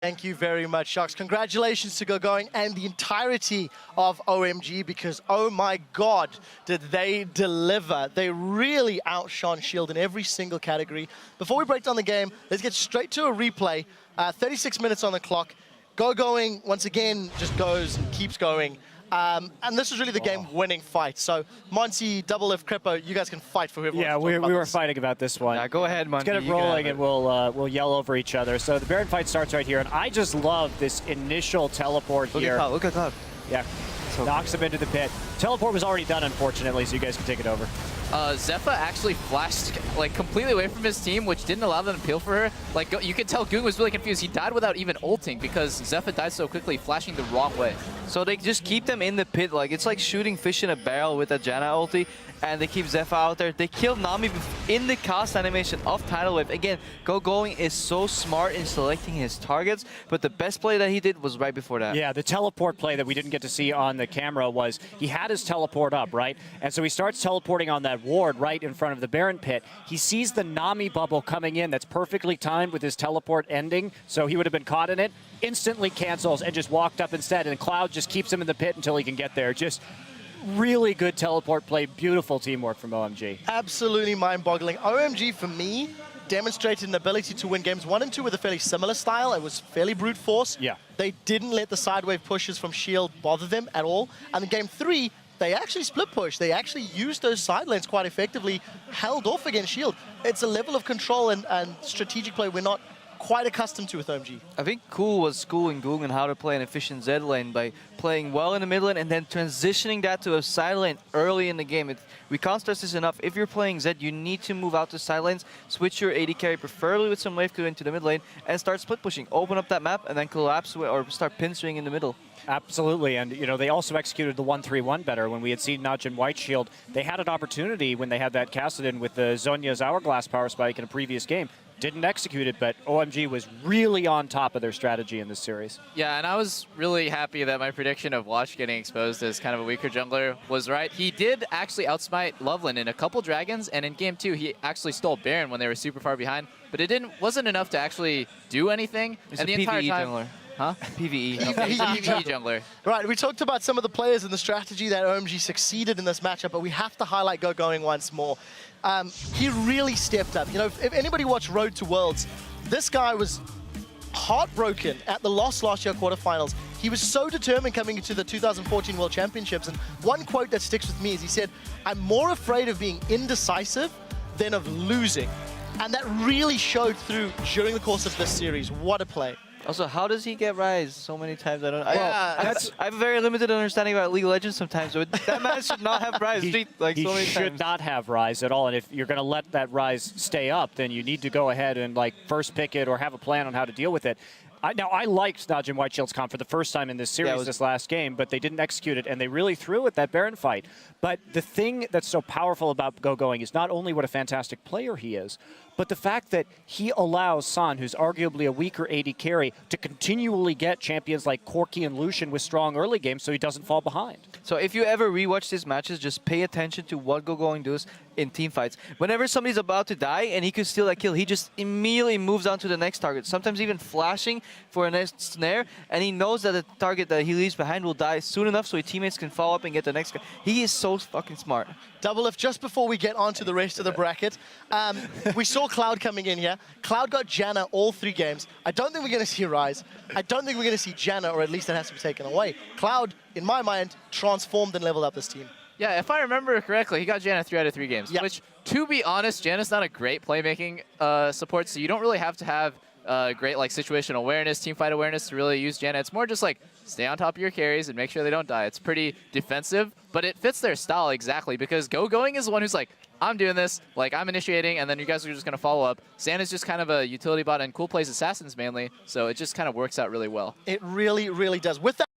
Thank you very much, Sharks. Congratulations to Going and the entirety of OMG, because oh my god, did they deliver. They really outshone Shield in every single category. Before we break down the game, let's get straight to a replay. 36 minutes on the clock. Going, once again, just goes and keeps going. And this was really the game-winning fight. So, Monty, Double Lift, Crippo, you guys can fight for whoever. Yeah, we were fighting about this one. Yeah, go ahead, Monty. Let's get it rolling, and we'll yell over each other. So the Baron fight starts right here, and I just love this initial teleport here. Look at Cloud. Yeah, so knocks him into the pit. Teleport was already done, unfortunately, so you guys can take it over. Zephyr actually flashed like completely away from his team, which didn't allow them to peel for her. Like you could tell Goong was really confused. He died without even ulting because Zephyr died so quickly, flashing the wrong way. So they just keep them in the pit. Like it's like shooting fish in a barrel with a Janna ulti, and they keep Zephyr out there. They killed Nami in the cast animation of Tidal Wave. Again, Going is so smart in selecting his targets, but the best play that he did was right before that. Yeah, the teleport play that we didn't get to see on the camera was he had his teleport up, right? And so he starts teleporting on that ward right in front of the Baron pit. He sees the Nami bubble coming in that's perfectly timed with his teleport ending, so he would have been caught in it. Instantly cancels and just walked up instead, and Cloud just keeps him in the pit until he can get there. Just really good teleport play, beautiful teamwork from OMG. Absolutely mind-boggling. OMG, for me, demonstrated an ability to win games 1 and 2 with a fairly similar style. It was fairly brute force. Yeah. They didn't let the sidewave pushes from Shield bother them at all. And in game 3, they actually split push. They actually used those side lanes quite effectively, held off against Shield. It's a level of control and strategic play we're not quite accustomed to with OMG. I think Cool was schooling Goong on how to play an efficient Z lane by playing well in the mid lane and then transitioning that to a side lane early in the game. We can't stress this enough. If you're playing Z, you need to move out to side lanes, switch your AD carry, preferably with some wave clear into the mid lane, and start split pushing. Open up that map and then collapse or start pinstring in the middle. Absolutely, and you know they also executed the 1-3-1 better. When we had seen NaJin White Shield, they had an opportunity when they had that casted in with the Zhonya's Hourglass power spike in a previous game. Didn't execute it, but OMG was really on top of their strategy in this series. Yeah, and I was really happy that my prediction of Watch getting exposed as kind of a weaker jungler was right. He did actually outsmite Loveland in a couple dragons, and in game 2 he actually stole Baron when they were super far behind, but it wasn't enough to actually do anything. It's and a the entire PvE time, jungler. Huh? PvE. Okay, he's a PvE jungler. Right, we talked about some of the players and the strategy that OMG succeeded in this matchup, but we have to highlight Going once more. He really stepped up. You know, if anybody watched Road to Worlds, this guy was heartbroken at the loss last year quarterfinals. He was so determined coming into the 2014 World Championships, and one quote that sticks with me is he said, "I'm more afraid of being indecisive than of losing." And that really showed through during the course of this series. What a play. Also, how does he get Rise so many times? I don't know. Yeah, I have a very limited understanding about League of Legends sometimes, but that man should not have Rise. He so many should times. not have Rise at all, and if you're going to let that Rise stay up, then you need to go ahead and like first pick it or have a plan on how to deal with it. Now, I liked NaJin White Shield's comp for the first time in this series this last game, but they didn't execute it, and they really threw at that Baron fight. But the thing that's so powerful about Going is not only what a fantastic player he is, but the fact that he allows San, who's arguably a weaker AD carry, to continually get champions like Corki and Lucian with strong early games so he doesn't fall behind. So if you ever rewatch these matches, just pay attention to what Going does in team fights. Whenever somebody's about to die and he could steal that kill, he just immediately moves on to the next target, sometimes even flashing for a next snare, and he knows that the target that he leaves behind will die soon enough so his teammates can follow up and get the next guy. He is so fucking smart. Double Lift, just before we get on to the rest of the bracket, we saw Cloud coming in here. Cloud got Janna all 3 games. I don't think we're going to see Rise. I don't think we're going to see Janna, or at least that has to be taken away. Cloud, in my mind, transformed and leveled up this team. Yeah, if I remember correctly, he got Janna 3 out of 3 games, which, to be honest, Janna's not a great playmaking support, so you don't really have to have great like situational awareness, team fight awareness to really use Janna. It's more just like stay on top of your carries and make sure they don't die. It's pretty defensive, but it fits their style exactly because Going is the one who's like, I'm doing this, like I'm initiating, and then you guys are just going to follow up. San is just kind of a utility bot, and Cool plays assassins mainly, so it just kind of works out really well. It really, really does. With that